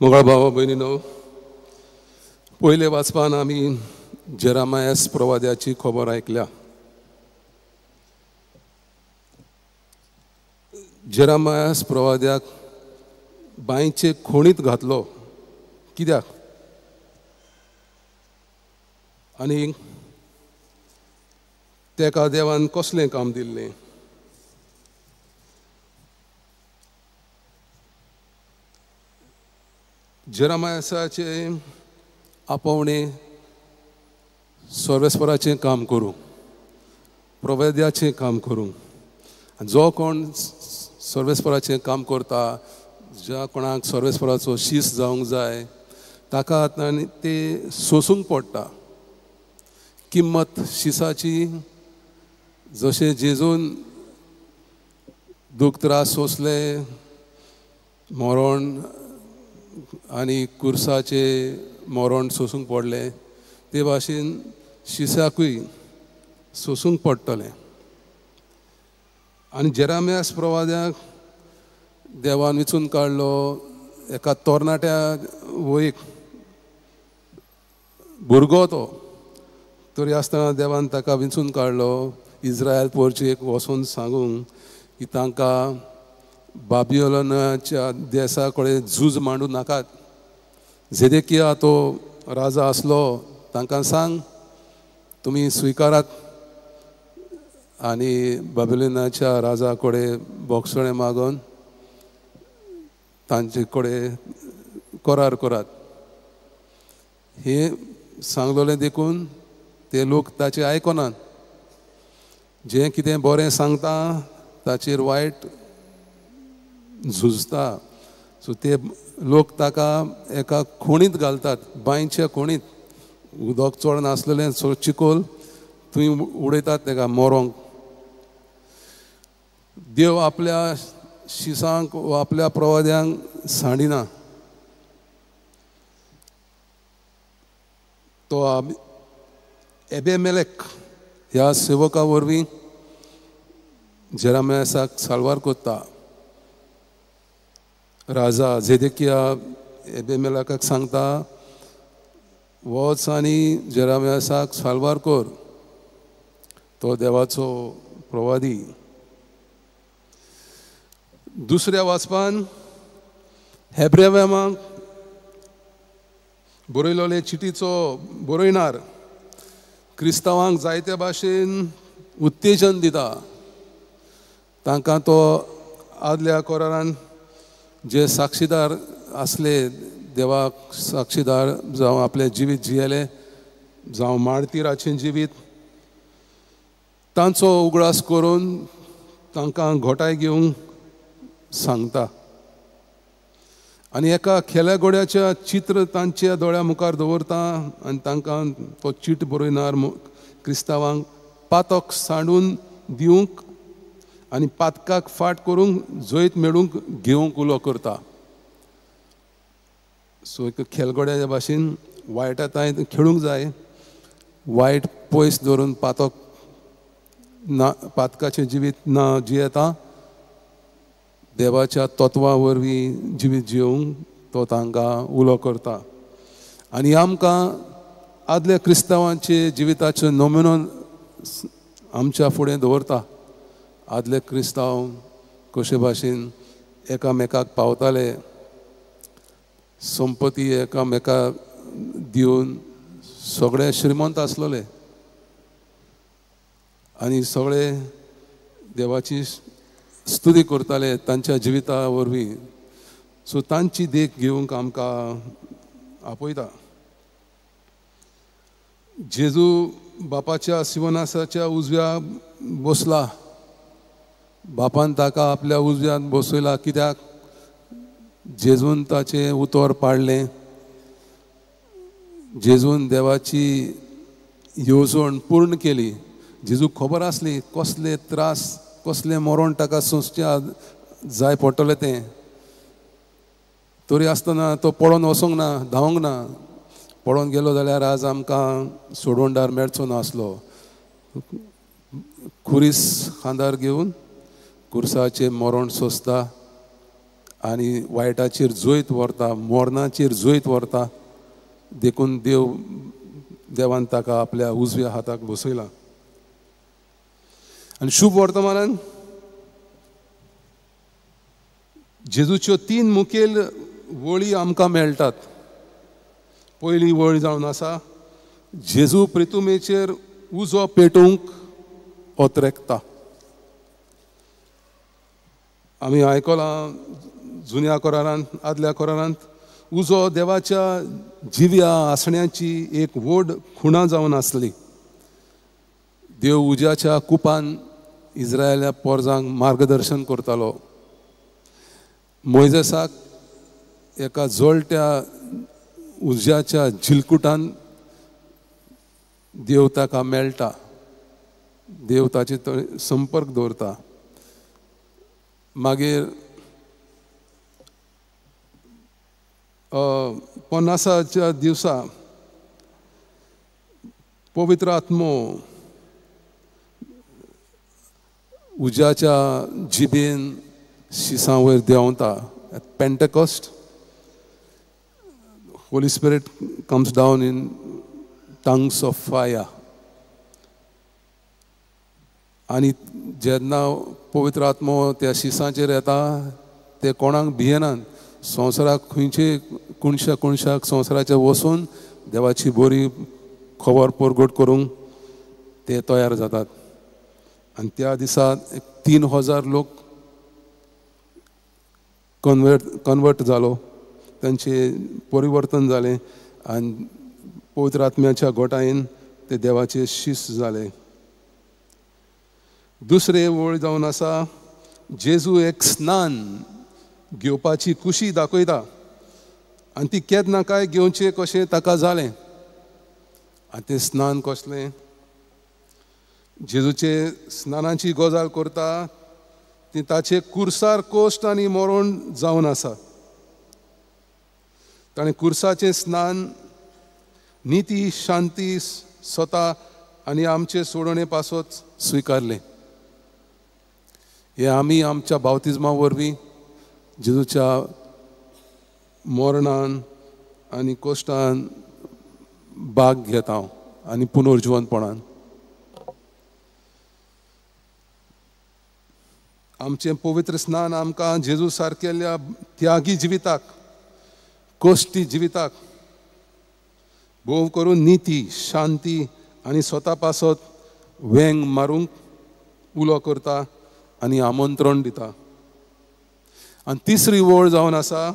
मंगळ भाव भयणीनो, पयले वाचपान आमी जेरामायास प्रवाद्याची खबर ऐकल्या. जेरामायास प्रवाद्याक बांयचे खोणीत घातलो. कित्याक? आनी तेका देवान कसलें काम दिल्लें? जेरामायासाचे आपोवणे सर्वेस्पराचें काम करूं, प्रवेद्याचें काम करूं. जो कोण सर्वेस्पराचें काम करता, ज्या कोणाक सर्वेस्पराचो शीस जावंक जाय, ताका आतां ते सोंसूंक पडटा. किंमत शिसाची जशें जेजून दूख त्रास सोंसले, मरण आनी कुर्साचे मरण सोंसूंक पडलें, ते भाशेन शिसाकूय सोंसूंक पडटलें. आनी जेरामायास प्रवाद्याक देवान वेंचून काडलो एका तरणाट्या वयक भुरगो तो. तरी आसतना देवान ताका वेंचून काडलो इस्रायल पोरचेक वचून सांगूंक की तांकां बाबिलोनाच्या देसा कडेन झूज मांडूं नाकात. झेदेकिया तो राजा आसलो, तांकां सांग तुमी स्विकारात आनी बाबिलोनाच्या राजा कडेन बोगसणे मागोन तांचे कडेन करार करात. हे सांगलोलें देखून ते लोक ताचे आयकनात. जें कितें बरें सांगता ताचेर वायट झुजता. सो ते लोक ताका एका खोणीत घालतात, बांयच्या खोणीत. उदक चड नासलेलें सो चिकोल थंय उडयतात ताका मरोंक. देव आपल्या शिसांक वा आपल्या प्रवाद्यांक सांडिना. तो एबेमेलेक ह्या सेवका वरवीं जेरामायासाक साल्वार कोत्ता. राजा झेदेकिया एबेमेलेकाक सांगता, वच आनी जेरामायासाक साल्वार कोर. तो देवाचो प्रवादी. दुसऱ्या वाचपान हेब्रेमांक बरयलोले चिटीचो बरयणार क्रिस्तांवांक जायत्या भाशेन उत्तेजन दिता. तांकां तो आदल्या कोरारान जे साक्षीदार आसले, देवाक साक्षीदार जावं आपलें जिवीत जियेलें, जावं माळतीराचें जिवीत, तांचो उगडास करून तांकां घोटाय घेवंक सांगता. आनी एका खेल्या गोड्याच्या चित्र तांच्या दोळ्या मुखार दवरता आनी तांकां तो चीट बरयणार क्रिस्तांवांक पातक सांडून दिवंक आनी पातकाक फाट करूंक जैत मेळूंक घेवंक उलो करता. सो एक खेलगड्या भाशेन वायटाताय खेळूंक जाय. वायट पयस धरून पातक ना, पातकाचें जिवीत ना जियेता. देवाच्या तत्वां वरवीं जिवीत जियोंक तो तांकां उलो करता. आनी आमकां आदल्या क्रिस्तांवांचे जिविताचो नमुनो आमच्या फुडें दवरता. आदले क्रिस्तांव कशे भाशेन एकामेकाक पावताले, संपत्ती एकामेकाक दिवन सगळे श्रीमंत आसलोले आनी सगळे देवाची स्तुती करताले तांच्या जिविता वरवीं. सो तांची देख घेवंक आमकां आपयता. जेजू बापाच्या सिंहासनाच्या उजव्या बसला. बापान ताका आपल्या उजव्यान बसयला. कित्याक? जेजून ताचें उतर पाडलें. जेजून देवाची येवजण पूर्ण केली. जेजूक खबर आसली कसले त्रास, कसलें मरण ताका सोंसचें जाय पडटलें तें. तरी आसतना तो पळोवन वचोंक ना, धांवंक ना. पळोवन गेलो जाल्यार आज आमकां सोडवणदार मेळचो नासलो. खुरीस खांदार घेवन कुर्साचें मरण सोंसता आनी वायटाचेर जोयत व्हरता, मोरणाचेर जोयत व्हरता, देखून देवान ताका आपल्या उजव्या हाताक बसयला. आनी शुभ वर्तमानान जेजूच्यो 3 मुखेल वळी आमकां मेळटात. पयली वळ जावन आसा, जेजू प्रितुमेचेर उजो पेटोवंक ओतरेकता. आमी आयकलां जुन्या कोरांत, आदल्या कोरांत, उजो देवाच्या जिव्या आसण्याची एक व्हड खुणा जावन आसली. देव उज्याच्या कुपान इस्रायेल्या पोरजांक मार्गदर्शन करतालो. मोइजेसाक एका जोळट्या उज्याच्या झिलकुटान देव ताका मेळटा, देव ताचे संपर्क दवरता. मागीर 50च्या दिवसा पवित्र आत्मो उज्याच्या जिबेन शिसां वयर देंवता. पेंटेकॉस्ट, Holy Spirit comes down in tongues of fire. आनी जेन्ना पवित्र आत्मो त्या शिसांचेर येता, ते कोणाक भियेनात. संवसाराक खंयचे कोणशाक संवसाराचेर वचून देवाची बरी खबर परगट करूंक ते तयार जातात. आनी त्या दिसा 3000 लोक कन्वर्ट जालो, तांचे परिवर्तन जालें आनी पवित्र आत्म्याच्या गोटायेन ते देवाचे शिश्य जाले. दुसरे वळ जावन आसा, जेजू एक स्नान घेवपाची खुशी दाखयता आनी ती केन्ना काय घेवचें कशें ताका जालें. आनी तें स्नान कसलें? जेजूचे स्नानाची गजाल करता ती ताचे कुर्सार कोश्ट आनी मरण जावन आसा. ताणें कुर्साचें स्नान निती, शांती, स्वता आनी आमचे सोडणे पासत स्विकारलें. हे आमी आमच्या बावतिजमा वरवीं जेजूच्या मरणान आनी कोश्टान भाग घेता आनी पुनर्जीवनपणान. आमचें पवित्र स्नान आमकां जेजू सारकेल्या त्यागी जिविताक, कोश्टी जिविताक भोव करून निती, शांती आनी स्वता पासत वेंग मारूंक उलो करता आनी आमंत्रण दिता. आनी तिसरी वळ जावन आसा,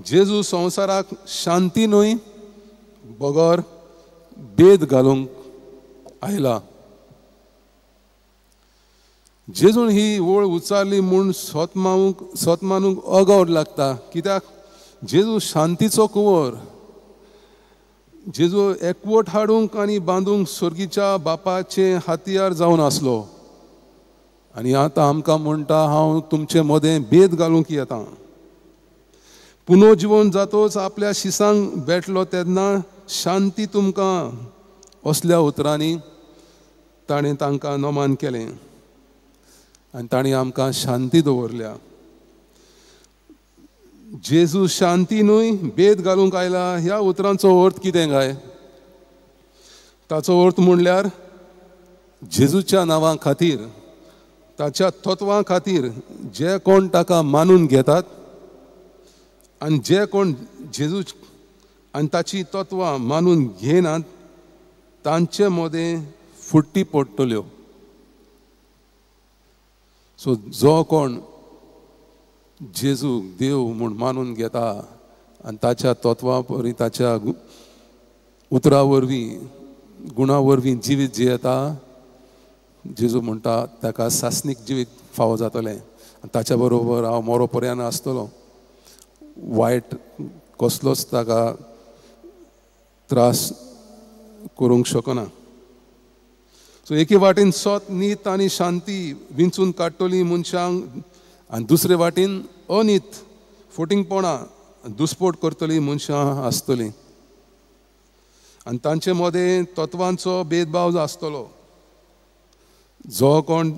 जेजू संवसाराक शांती न्हय बगर भेद घालूंक आयला. जेजून ही वळ उचारली म्हूण स्वतमानूंक अगौर लागता. कित्याक जेजू शांतीचो कुंवर. जेजू एकवट हाडूंक आनी बांदूंक स्वर्गीच्या बापाचें हातियार जावन आसलो. आनी आतां आमकां म्हणटा, हांव तुमचे मदें भेद घालूंक येता. पुनर्जीवन जातोच आपल्या शिसांक भेटलो तेन्ना शांती तुमकां, असल्या उतरांनी ताणें तांकां नमन केलें आनी ताणें आमकां शांती दवरल्या. जेजू शांती न्हय भेद घालूंक आयला, ह्या उतरांचो अर्थ कितें काय? ताचो अर्थ म्हणल्यार जेजूच्या नांवा खातीर, ताच्या तत्वां खातीर जे कोण ताका मानून घेतात आनी जे कोण जेजू आनी ताची तत्वां मानून घेनात, तांचे मदें फुट्टी पडटल्यो. सो जो कोण जेजू देव म्हूण मानून घेता आनी ताच्या तत्वां वरवीं, ताच्या उतरां वरवीं, गुणां वरवीं जिवीत जियेता, जेजू म्हणटा ताका सासणीक जिवीत फावो जातलें. ताच्या बरोबर हांव मरो पर्यंत आसतलो. वायट कसलोच ताका त्रास करूंक शकना. सो एके वाटेन सत, नीत आनी शांती विंचून काडटली मनशांक, आनी दुसरे वाटेन अनीत, फटिंगपणां, दुस्पोट करतली मनशां आसतलीं. आनी तांचे मदें तत्वांचो भेदभाव आसतलो. जो कोण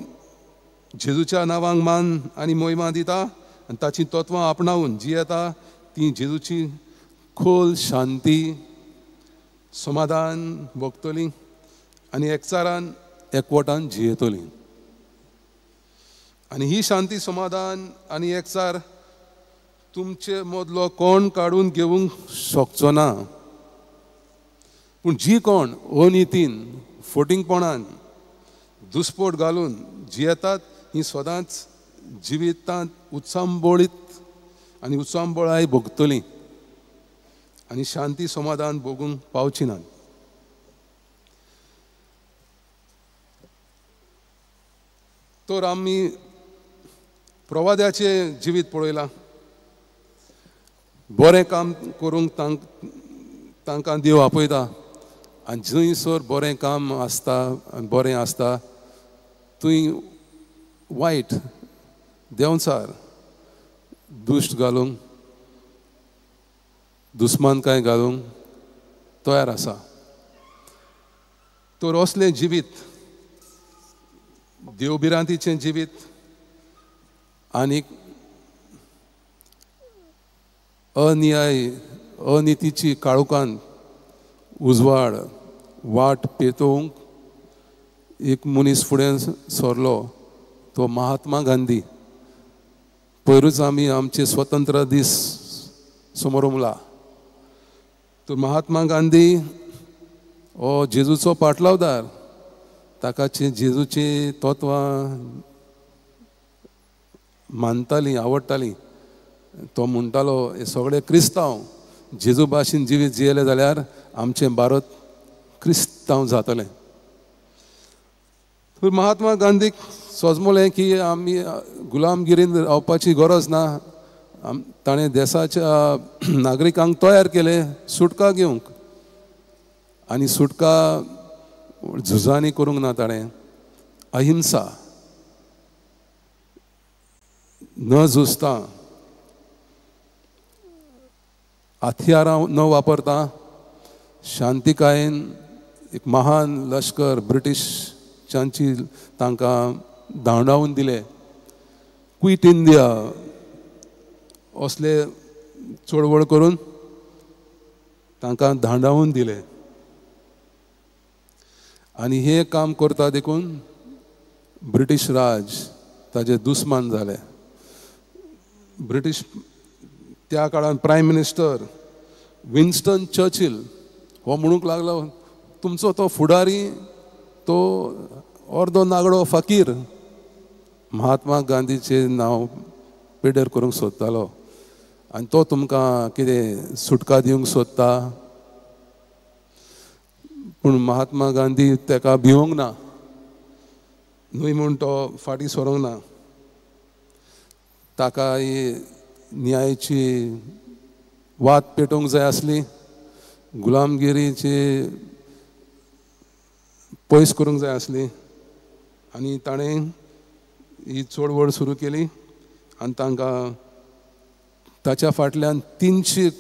जेजूच्या नांवांक मान आनी मोहिमा दिता आनी ताची तत्वां आपणावून जी येता ती जेजूची खोल शांती समाधान भोगतली आनी एकचारान एकवटान जियेतली. आनी ही शांती समाधान आनी एकचार तुमचे मदलो कोण काडून घेवंक शकचो ना. पूण जी कोण अनितीन फटिंगपणान दुस्पोट घालून जियेतात ही सदांच जिवितांत उत्सांबोळीत आनी उत्सांबोळाय भोगतली आनी शांती समाधान भोगूंक पावची नात. तर आमी प्रवाद्याचें जिवीत पळयलां. बरें काम करूंक तांकां देव आपयता आनी जंयसर बरें काम आसता आनी बरें आसता थंय वायट देंवचार दुश्ट घालूंक दुस्मानकाय घालूंक तयार आसा. तर असलें जिवीत देवबिरांतीचें जिवीत आनीक अनियाय अनितीची काळुकांत उजवाड वाट पेटोवंक एक मनीस फुडें सरलो तो महात्मा गांधी. पयरूच आमी आमचे स्वतंत्र दीस समोर उमला. तर महात्मा गांधी हो जेजूचो पाटलावदार. ताका जेजूची तत्वां मानतालीं आवडटालीं. तो म्हणटालो हे सगळे क्रिस्तांव जेजू भाशेन जिवीत जियेले जाल्यार आमचें भारत क्रिस्तांव जातलें. तर महात्मा गांधीक सोजमलें की आमी गुलामगिरीन रावपाची गरज ना. ताणें देशाच्या नागरिकांक तयार केले सुटका घेवंक आनी सुटका झुजांनी करूंक ना. ताणें अहिंसा न झुजता हथियारां न वापरता शांतिकायेन एक महान लश्कर ब्रिटिशांची तांकां धांवडावन दिले. क्वीट इंडिया असले चळवळ करून तांकां धांवडावन दिले. आनी हे काम करता देखून ब्रिटीश राज ताजे दुस्मान जाले. ब्रिटीश त्या काळान प्रायम मिनिस्टर विन्स्टन चर्चिल हो म्हणूंक लागलो तुमचो तो फुडारी तो अर्दो नागडो फकीर महात्मा गांधीचें नांव पिड्यार करूंक सोदतालो आनी तो तुमकां कितें सुटका दिवंक सोदता. पूण महात्मा गांधी ताका भिवंक ना. न्हय म्हूण तो फाटीं सरोंक ना. ताका ही न्यायाची वाट पेटोवंक जाय आसली. गुलामगिरीची पयस करूंक जाय आसली आनी ताणें ही चळवळ सुरू केली आनी तांकां ताच्या फाटल्यान 300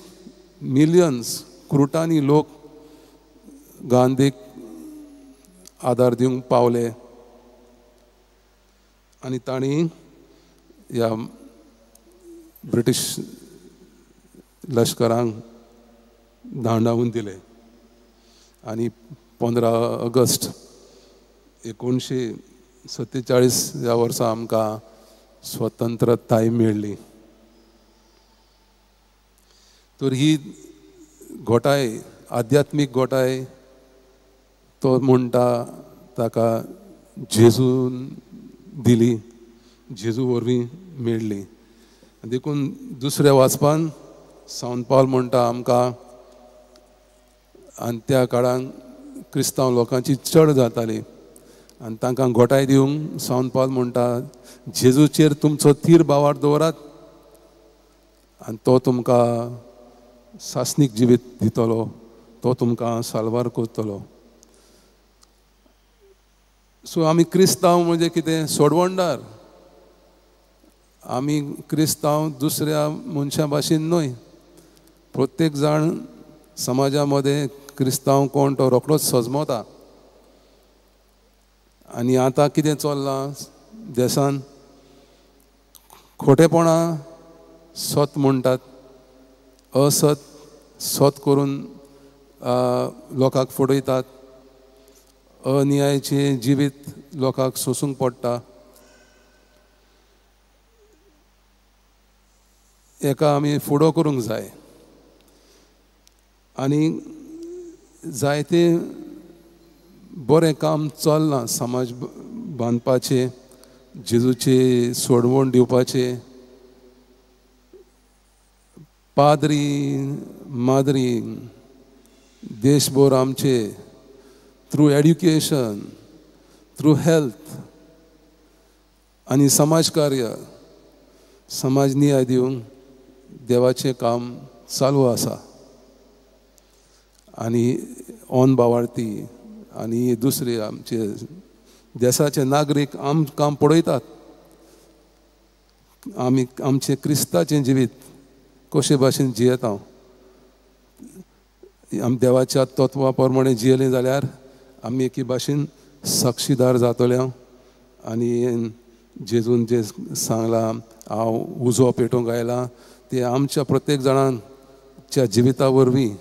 मिलियन्स क्रुटांनी लोक गांधीक आदार दिवंक पावले आनी तांणी ह्या ब्रिटीश लश्करांक धांवडावन दिले. आनी 15 ऑगस्ट 1947 ह्या वर्सा आमकां स्वतंत्रताय मेळ्ळी. तर ही घोटाय आध्यात्मीक घोटाय तो म्हणटा ताका जेजून दिली जेजू वरवीं मेळ्ळी. देखून दुसऱ्या वाचपान सावंत पावल म्हणटा आमकां आनी त्या काळान क्रिस्तांव लोकांची चड जाताली आनी तांकां घोटाय दिवंक सावंत पावल म्हणटा जेजूचेर तुमचो थीर बावार दवरात आनी तो तुमकां सासणीक जिवीत दितलो. तो तुमकां साल्वार करतलो. सो आमी क्रिस्तांव म्हणजे कितें सोडवणदार. आमी क्रिस्तांव दुसऱ्या मनशा भाशेन न्हय. प्रत्येक जाण समाजा मध्ये क्रिस्तांव कोण तो रोखडोच सजमवता. आनी आतां कितें चल्लां देशान खोटेपणां सत म्हणटात, असत सत करून लोकांक फडयतात, अन्यायाचें जिवीत लोकांक सोसूंक पडटा. हेका आमी फुडो करूंक जाय आनी जायतें बरें काम चलना समाज बांदपाचें, जेजूची सोडवण दिवपाचें. पाद्री माद्री देशभर आमचे थ्रू एड्युकेशन, थ्रू हेल्थ आनी समाजकार्य, समाज न्याय दिवंक देवाचें काम चालू आसा. आनी ओन भावार्थी आनी दुसरे आमचे देशाचे नागरीक आमकां पळयतात आमी आमचें क्रिस्ताचें जिवीत कशे भाशेन जियेता. आमी देवाच्या तत्वा प्रमाणे जियेलीं जाल्यार आमी एके भाशेन साक्षीदार जातले. आनी जेजून जे सांगलां, हांव उजो पेटोवंक आयलां, ते आमच्या प्रत्येक जाणांच्या जिविता वरवीं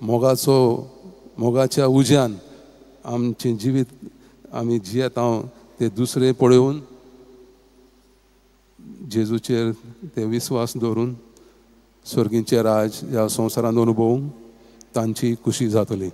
मोगाच्या उज्यान आमचें जिवीत आमी जियेता ते दुसरे पळोवन जेजूचेर ते विस्वास दवरून स्वर्गीचें राज ह्या संवसारांत अनुभवूंक तांची खुशी जातली.